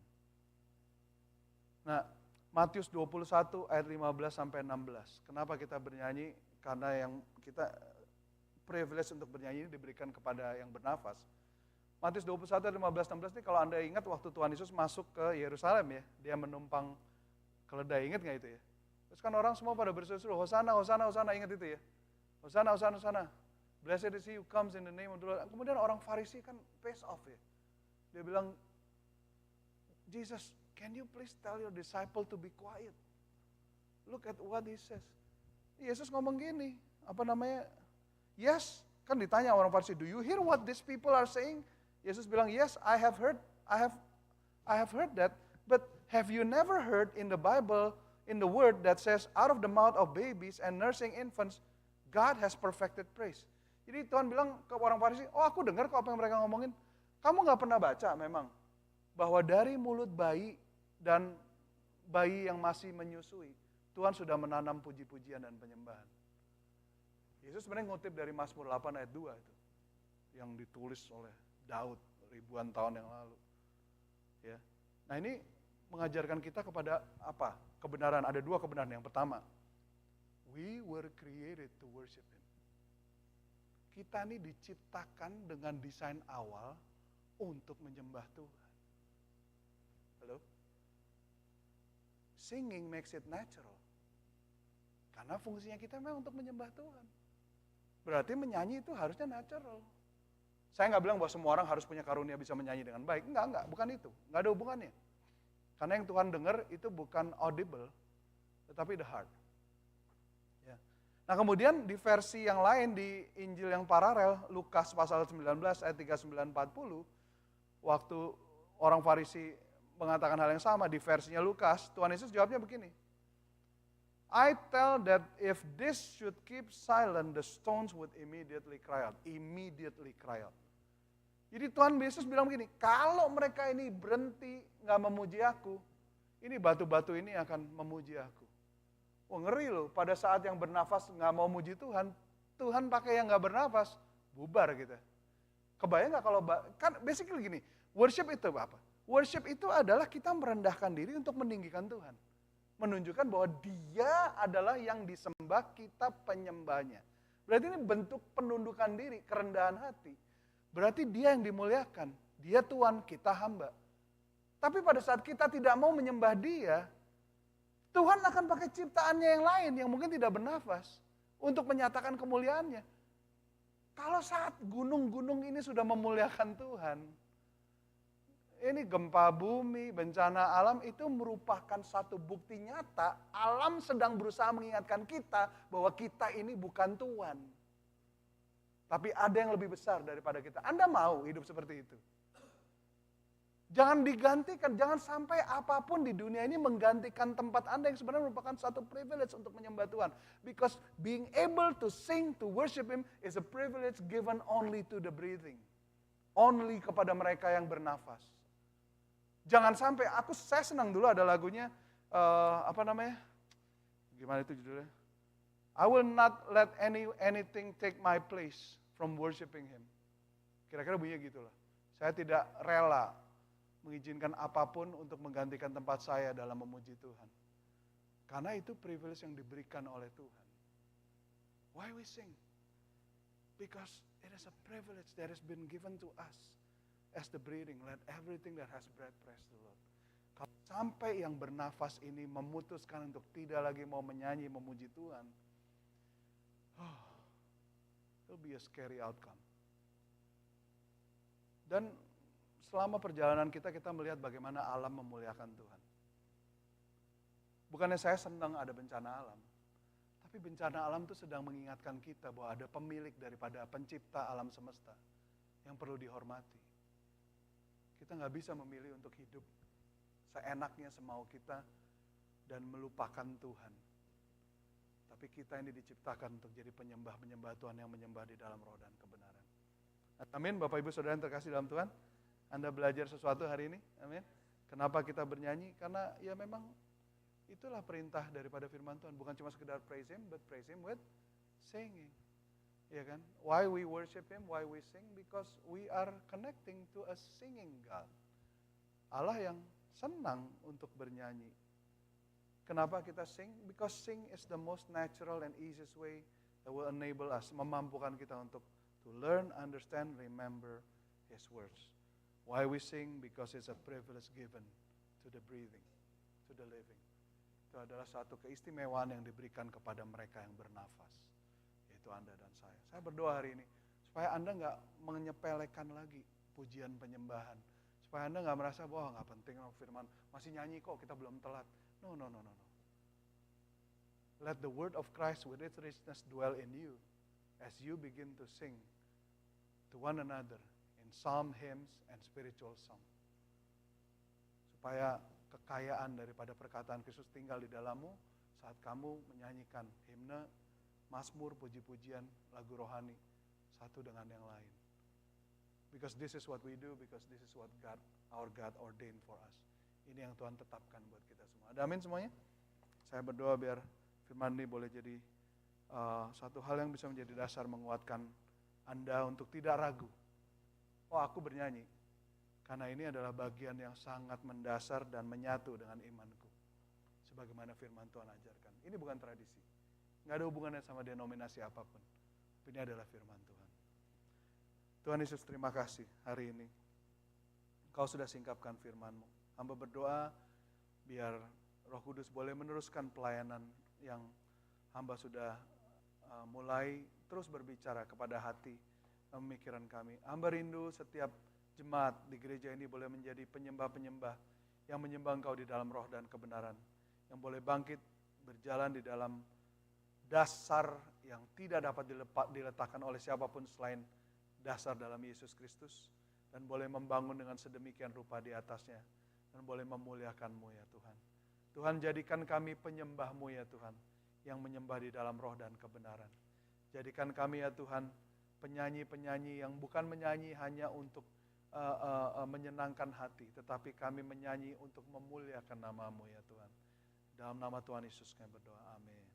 Nah, Matius 21 ayat 15 sampai 16. Kenapa kita bernyanyi? Karena yang kita privilege untuk bernyanyi ini diberikan kepada yang bernafas. Matius 21 ayat 15 16 ini kalau Anda ingat waktu Tuhan Yesus masuk ke Yerusalem ya, dia menumpang keledai, ingat nggak itu ya? Terus kan orang semua pada berseru-seru, Hosana, Hosana, Hosana, ingat itu ya? Hosana, Hosana, Hosana. Blessed is he who comes in the name of the Lord. Kemudian orang Farisi kan face off ya. Dia bilang, Jesus, can you please tell your disciple to be quiet? Look at what he says. Yesus ngomong gini, yes, kan ditanya orang Farisi, do you hear what these people are saying? Yesus bilang, yes, I have heard that, but have you never heard in the Bible, in the word that says, out of the mouth of babies and nursing infants, God has perfected praise. Jadi Tuhan bilang ke orang Farisi, oh aku dengar kok apa yang mereka ngomongin. Kamu gak pernah baca memang, bahwa dari mulut bayi dan bayi yang masih menyusui, Tuhan sudah menanam puji-pujian dan penyembahan. Yesus sebenarnya ngutip dari Mazmur 8 ayat 2 itu, yang ditulis oleh Daud ribuan tahun yang lalu. Ya. Nah ini mengajarkan kita kepada apa? Kebenaran, ada dua kebenaran. Yang pertama, we were created to worship Him. Kita ini diciptakan dengan desain awal untuk menyembah Tuhan. Halo? Singing makes it natural. Karena fungsinya kita memang untuk menyembah Tuhan. Berarti menyanyi itu harusnya natural. Saya nggak bilang bahwa semua orang harus punya karunia bisa menyanyi dengan baik. Enggak, bukan itu. Nggak ada hubungannya. Karena yang Tuhan dengar itu bukan audible, tetapi the heart. Ya. Nah kemudian di versi yang lain, di Injil yang paralel, Lukas pasal 19 ayat 39-40, waktu orang Farisi mengatakan hal yang sama, di versinya Lukas, Tuhan Yesus jawabnya begini, I tell that if this should keep silent, the stones would immediately cry out. Immediately cry out. Jadi Tuhan Yesus bilang begini, kalau mereka ini berhenti nggak memuji aku, ini batu-batu ini akan memuji aku. Wah ngeri loh, pada saat yang bernafas nggak mau muji Tuhan, Tuhan pakai yang nggak bernafas, bubar gitu. Kebayang nggak kalau, kan basically gini, worship itu apa? Worship itu adalah kita merendahkan diri untuk meninggikan Tuhan. Menunjukkan bahwa dia adalah yang disembah, kita penyembahnya. Berarti ini bentuk penundukan diri, kerendahan hati. Berarti dia yang dimuliakan, dia Tuhan, kita hamba. Tapi pada saat kita tidak mau menyembah dia, Tuhan akan pakai ciptaannya yang lain yang mungkin tidak bernafas untuk menyatakan kemuliaannya. Kalau saat gunung-gunung ini sudah memuliakan Tuhan, ini gempa bumi, bencana alam itu merupakan satu bukti nyata alam sedang berusaha mengingatkan kita bahwa kita ini bukan Tuhan. Tapi ada yang lebih besar daripada kita. Anda mau hidup seperti itu? Jangan digantikan, jangan sampai apapun di dunia ini menggantikan tempat Anda yang sebenarnya merupakan satu privilege untuk menyembah Tuhan. Because being able to sing, to worship Him is a privilege given only to the breathing. Only kepada mereka yang bernafas. Jangan sampai, saya senang dulu ada lagunya, gimana itu judulnya? I will not let anything take my place from worshiping Him. Kira-kira bunyinya gitulah. Saya tidak rela mengizinkan apapun untuk menggantikan tempat saya dalam memuji Tuhan. Karena itu privilege yang diberikan oleh Tuhan. Why we sing? Because it is a privilege that has been given to us as the breathing. Let everything that has breath praise the Lord. Kalau sampai yang bernafas ini memutuskan untuk tidak lagi mau menyanyi, memuji Tuhan, it will be a scary outcome. Dan selama perjalanan kita melihat bagaimana alam memuliakan Tuhan. Bukannya saya senang ada bencana alam, tapi bencana alam itu sedang mengingatkan kita bahwa ada pemilik daripada pencipta alam semesta yang perlu dihormati. Kita nggak bisa memilih untuk hidup seenaknya semau kita dan melupakan Tuhan. Tapi kita ini diciptakan untuk jadi penyembah-penyembah Tuhan yang menyembah di dalam roh dan kebenaran. Amin, Bapak Ibu Saudara yang terkasih dalam Tuhan. Anda belajar sesuatu hari ini, amin. Kenapa kita bernyanyi? Karena ya memang itulah perintah daripada firman Tuhan. Bukan cuma sekedar praise Him, but praise Him with singing. Ya kan? Why we worship Him, why we sing? Because we are connecting to a singing God. Allah yang senang untuk bernyanyi. Kenapa kita sing? Because sing is the most natural and easiest way that will enable us, memampukan kita untuk to learn, understand, remember His words. Why we sing? Because it's a privilege given to the breathing, to the living. Itu adalah satu keistimewaan yang diberikan kepada mereka yang bernafas, yaitu Anda dan saya. Saya berdoa hari ini, supaya Anda nggak menyepelekan lagi pujian penyembahan. Supaya Anda nggak merasa, wah nggak penting firman, masih nyanyi kok, kita belum telat. No. Let the word of Christ with its richness dwell in you as you begin to sing to one another in psalm, hymns, and spiritual song. Supaya kekayaan daripada perkataan Kristus tinggal di dalammu saat kamu menyanyikan himne, mazmur, puji-pujian, lagu rohani satu dengan yang lain. Because this is what we do, because this is what our God ordained for us. Ini yang Tuhan tetapkan buat kita semua. Ada amin semuanya? Saya berdoa biar firman ini boleh jadi satu hal yang bisa menjadi dasar menguatkan Anda untuk tidak ragu. Oh, aku bernyanyi. Karena ini adalah bagian yang sangat mendasar dan menyatu dengan imanku. Sebagaimana firman Tuhan ajarkan. Ini bukan tradisi. Nggak ada hubungannya sama denominasi apapun. Tapi ini adalah firman Tuhan. Tuhan Yesus, terima kasih hari ini. Kau sudah singkapkan firman-Mu. Hamba berdoa biar Roh Kudus boleh meneruskan pelayanan yang hamba sudah mulai terus berbicara kepada hati pemikiran kami. Hamba rindu setiap jemaat di gereja ini boleh menjadi penyembah-penyembah yang menyembah Engkau di dalam roh dan kebenaran, yang boleh bangkit berjalan di dalam dasar yang tidak dapat diletakkan oleh siapapun selain dasar dalam Yesus Kristus, dan boleh membangun dengan sedemikian rupa di atasnya, dan boleh memuliakan-Mu ya Tuhan. Tuhan, jadikan kami penyembah-Mu ya Tuhan, yang menyembah di dalam roh dan kebenaran. Jadikan kami ya Tuhan penyanyi-penyanyi yang bukan menyanyi hanya untuk menyenangkan hati, tetapi kami menyanyi untuk memuliakan nama-Mu ya Tuhan. Dalam nama Tuhan Yesus kami berdoa, amin.